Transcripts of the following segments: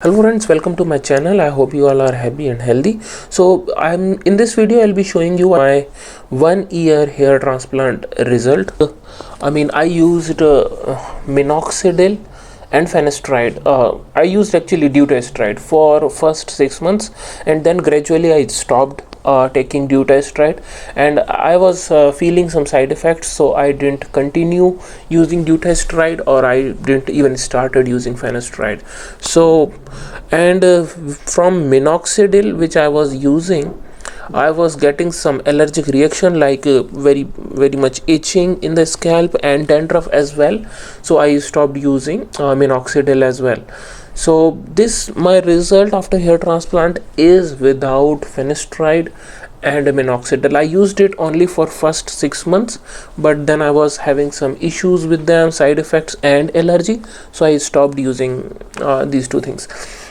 Hello friends, welcome to my channel. I hope you all are happy and healthy. So I'm in this video I'll be showing you my 1 year hair transplant result. I used minoxidil and finasteride. I used actually dutasteride for first 6 months, and then gradually I stopped taking dutasteride, and I was feeling some side effects, so I didn't continue using dutasteride, or I didn't even started using finasteride. So and from minoxidil which I was using, I was getting some allergic reaction, like very much itching in the scalp and dandruff as well. So I stopped using minoxidil as well. So this my result after hair transplant is without finasteride and minoxidil. I used it only for first 6 months, but then I was having some issues with them, side effects and allergy, so I stopped using these two things.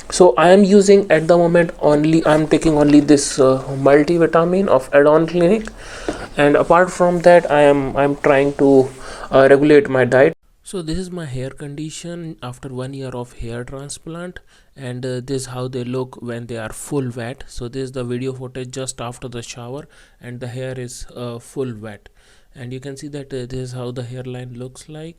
So I am using at the moment only, I'm taking only this multivitamin of Add-on Clinic, and apart from that I'm trying to regulate my diet. So this is my hair condition after 1 year of hair transplant, and this is how they look when they are full wet. So this is the video footage just after the shower, and the hair is full wet, and you can see that this is how the hairline looks like.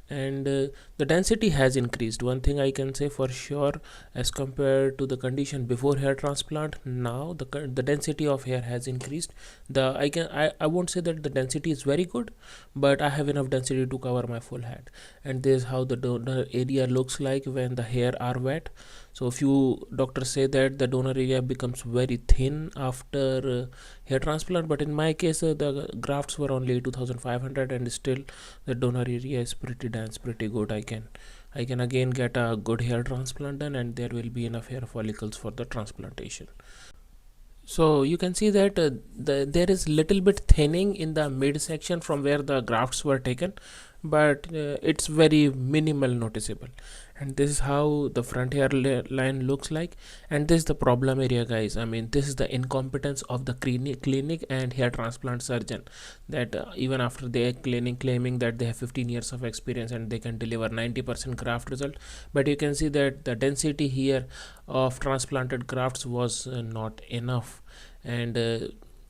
And the density has increased. One thing I can say for sure, as compared to the condition before hair transplant, now the density of hair has increased. I won't say that the density is very good, but I have enough density to cover my full head. And this is how the donor area looks like when the hair are wet. So few doctors say that the donor area becomes very thin after hair transplant, but in my case the grafts were only 2500, and still the donor area is pretty dense, pretty good. I can again get a good hair transplant done, and there will be enough hair follicles for the transplantation. So you can see that there is little bit thinning in the midsection from where the grafts were taken, but it's very minimal noticeable. And this is how the front hair line looks like, and this is the problem area, guys. This is the incompetence of the clinic and hair transplant surgeon, that even after they are claiming that they have 15 years of experience and they can deliver 90% graft result, but you can see that the density here of transplanted grafts was not enough, and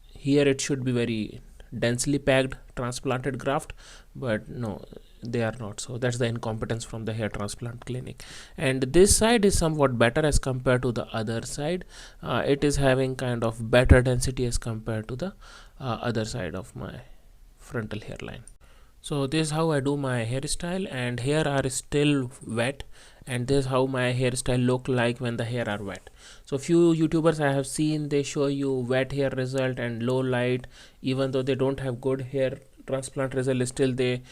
here it should be very densely packed transplanted graft, but no, they are not. So that's the incompetence from the hair transplant clinic. And this side is somewhat better as compared to the other side. It is having kind of better density as compared to the other side of my frontal hairline. So this is how I do my hairstyle, and hair are still wet, and this is how my hairstyle look like when the hair are wet. So few YouTubers I have seen, they show you wet hair result and low light, even though they don't have good hair transplant result, still they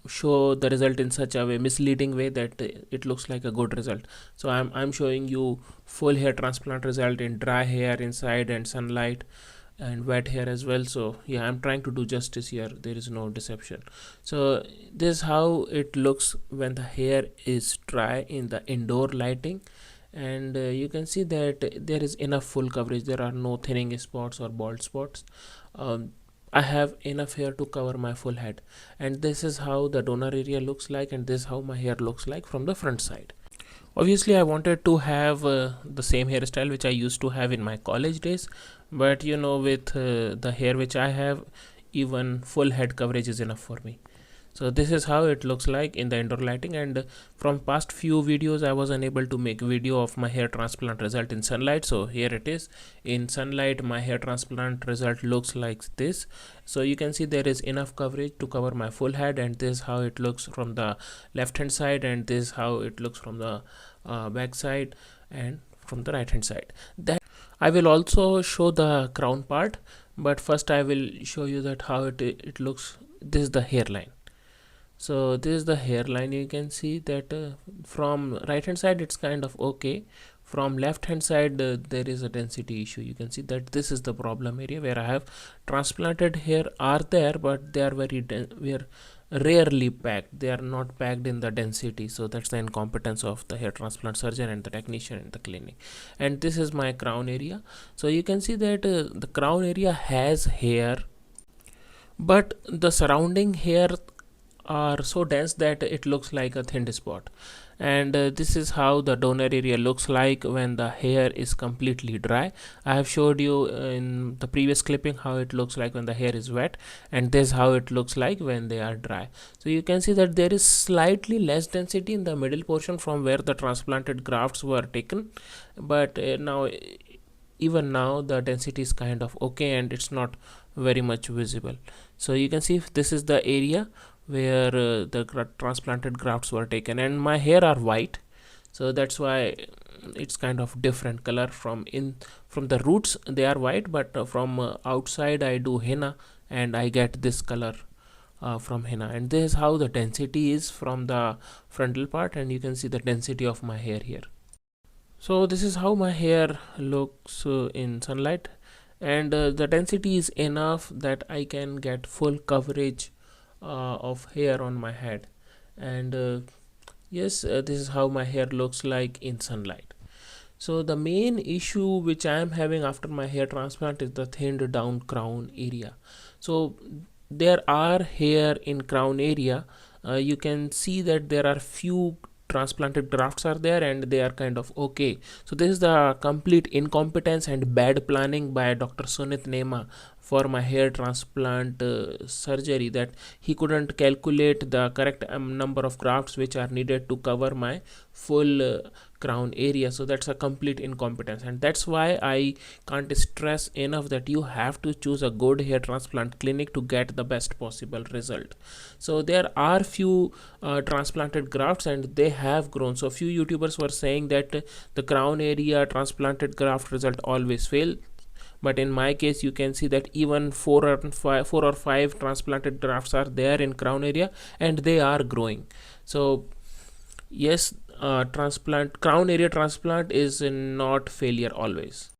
show the result in such a way, misleading way, that it looks like a good result. So I'm showing you full hair transplant result in dry hair inside and sunlight, and wet hair as well. So yeah, I'm trying to do justice here, there is no deception. So this is how it looks when the hair is dry in the indoor lighting, and you can see that there is enough full coverage, there are no thinning spots or bald spots. I have enough hair to cover my full head, and this is how the donor area looks like, and this is how my hair looks like from the front side. Obviously I wanted to have the same hairstyle which I used to have in my college days, but you know, with the hair which I have, even full head coverage is enough for me. So this is how it looks like in the indoor lighting, and from past few videos I was unable to make video of my hair transplant result in sunlight. So here it is in sunlight, my hair transplant result looks like this. So you can see there is enough coverage to cover my full head, and this is how it looks from the left hand side, and this is how it looks from the back side and from the right hand side. That I will also show the crown part, but first I will show you that how it looks. This is the hairline. So this is the hairline. You can see that from right hand side it's kind of okay, from left hand side there is a density issue. You can see that this is the problem area where I have transplanted hair are there, but they are rarely packed, they are not packed in the density. So that's the incompetence of the hair transplant surgeon and the technician in the clinic. And this is my crown area. So you can see that the crown area has hair, but the surrounding hair are so dense that it looks like a thin spot, and this is how the donor area looks like when the hair is completely dry. I have showed you in the previous clipping how it looks like when the hair is wet, and this is how it looks like when they are dry. So you can see that there is slightly less density in the middle portion from where the transplanted grafts were taken, but now even now the density is kind of okay and it's not very much visible. So you can see if this is the area where the transplanted grafts were taken, and my hair are white, so that's why it's kind of different color. From the roots they are white, but from outside I do henna and I get this color from henna. And this is how the density is from the frontal part, and you can see the density of my hair here. So this is how my hair looks in sunlight, and the density is enough that I can get full coverage of hair on my head. And yes, this is how my hair looks like in sunlight. So the main issue which I am having after my hair transplant is the thinned down crown area. So there are hair in crown area. You can see that there are few transplanted grafts are there and they are kind of okay. So this is the complete incompetence and bad planning by Dr. Sunit Nema for my hair transplant surgery, that he couldn't calculate the correct number of grafts which are needed to cover my full crown area. So that's a complete incompetence, and that's why I can't stress enough that you have to choose a good hair transplant clinic to get the best possible result. So there are few transplanted grafts and they have grown. So few YouTubers were saying that the crown area transplanted graft result always fail, but in my case you can see that even four or five transplanted grafts are there in crown area and they are growing. So yes, crown area transplant is not failure always.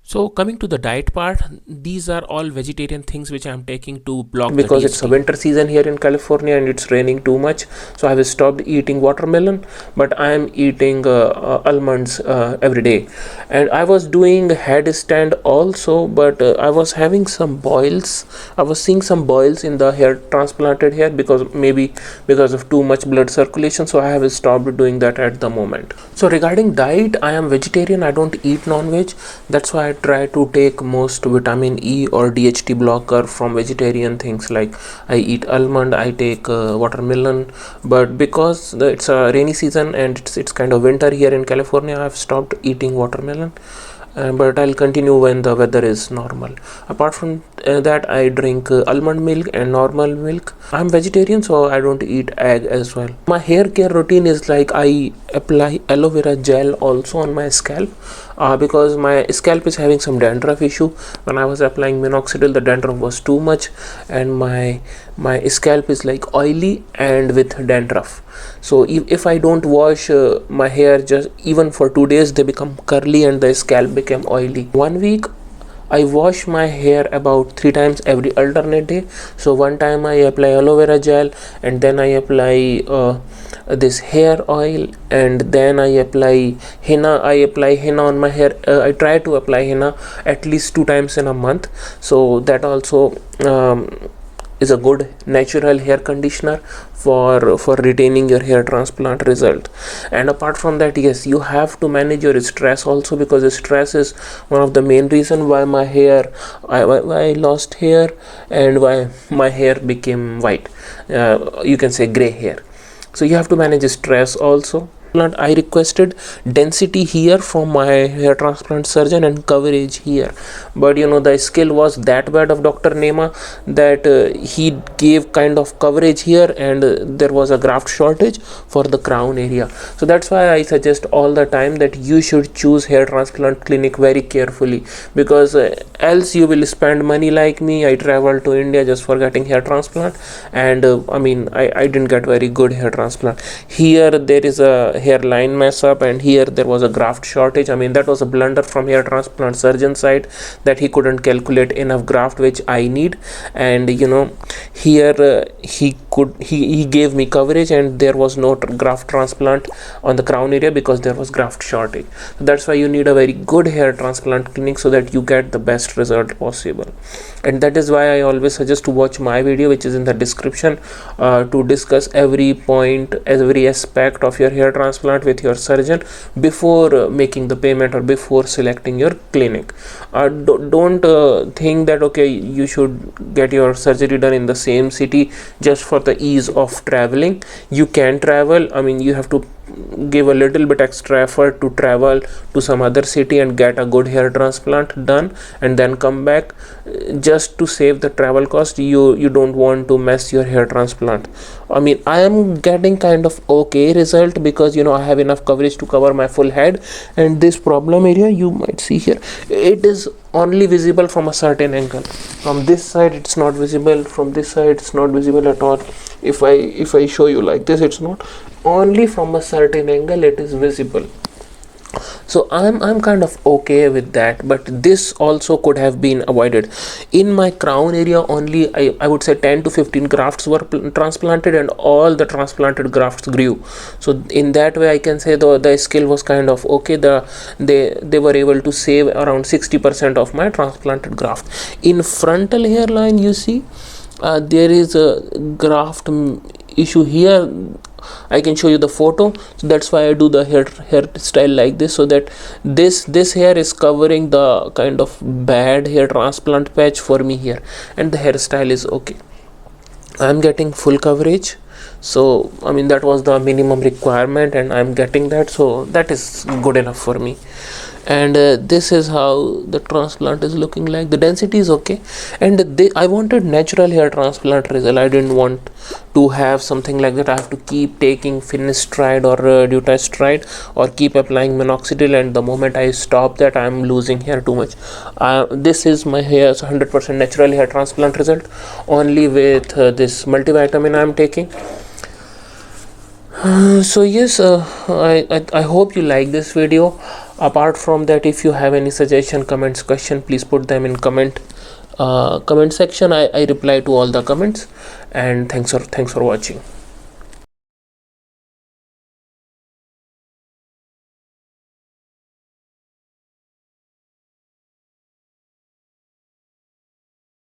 So coming to the diet part, these are all vegetarian things which I am taking to block because it's a winter season here in California and it's raining too much. So I have stopped eating watermelon, but I am eating almonds every day. And I was doing headstand also, but I was having some boils. I was seeing some boils in the hair transplanted hair maybe because of too much blood circulation. So I have stopped doing that at the moment. So regarding diet, I am vegetarian. I don't eat non-veg. That's why I try to take most vitamin E or DHT blocker from vegetarian things, like I eat almond, I take watermelon. But because it's a rainy season and it's kind of winter here in California, I've stopped eating watermelon. But I'll continue when the weather is normal. Apart from that, I drink almond milk and normal milk. I'm vegetarian, so I don't eat egg as well. My hair care routine is like I apply aloe vera gel also on my scalp because my scalp is having some dandruff issue. When I was applying minoxidil, the dandruff was too much and my scalp is like oily and with dandruff. So if I don't wash my hair just even for 2 days, they become curly and the scalp became oily. 1 week I wash my hair about 3 times every alternate day. So one time I apply aloe vera gel, and then I apply this hair oil, and then I apply henna. I apply henna on my hair. I try to apply henna at least 2 times in a month. So that also is a good natural hair conditioner for retaining your hair transplant result. And apart from that, yes, you have to manage your stress also, because stress is one of the main reason why my hair why I lost hair and why my hair became white, you can say gray hair. So you have to manage stress also. I requested density here from my hair transplant surgeon and coverage here, but the skill was that bad of Dr. Nema that he gave kind of coverage here, and there was a graft shortage for the crown area. So that's why I suggest all the time that you should choose hair transplant clinic very carefully, because else you will spend money like me. I traveled to India just for getting hair transplant, and I didn't get very good hair transplant. Here there is a hairline mess up, and here there was a graft shortage. I mean, that was a blunder from hair transplant surgeon side, that he couldn't calculate enough graft which I need. And here he gave me coverage, and there was no graft transplant on the crown area because there was graft shortage. So that's why you need a very good hair transplant clinic, so that you get the best result possible. And that is why I always suggest to watch my video, which is in the description, to discuss every point, every aspect of your hair transplant with your surgeon before making the payment or before selecting your clinic. Don't think that okay, you should get your surgery done in the same city just for the ease of traveling. You can travel. I mean, you have to give a little bit extra effort to travel to some other city and get a good hair transplant done, and then come back just to save the travel cost. You don't want to mess your hair transplant. I mean, I am getting kind of okay result because I have enough coverage to cover my full head, and this problem area you might see here, it is only visible from a certain angle. From this side it's not visible, from this side it's not visible at all. If I show you like this, it's not, only from a certain angle it is visible. So I'm kind of okay with that, but this also could have been avoided. In my crown area only, I would say 10 to 15 grafts were transplanted, and all the transplanted grafts grew. So in that way I can say the skill was kind of okay. They were able to save around 60% of my transplanted graft. In frontal hairline, you see there is a graft issue here. I can show you the photo. So that's why I do the hairstyle like this, so that this hair is covering the kind of bad hair transplant patch for me here, and the hairstyle is okay. I'm getting full coverage. So I mean, that was the minimum requirement, and I'm getting that, so that is good enough for me. And this is how the transplant is looking like. The density is okay, and I wanted natural hair transplant result. I didn't want to have something like that. I have to keep taking finasteride or dutasteride, or keep applying minoxidil, and the moment I stop that, I'm losing hair too much. This is my hair 100% natural hair transplant result, only with this multivitamin I'm taking. So yes, I hope you like this video. Apart from that, if you have any suggestion, comments, question, please put them in comment section. I reply to all the comments, and thanks for watching.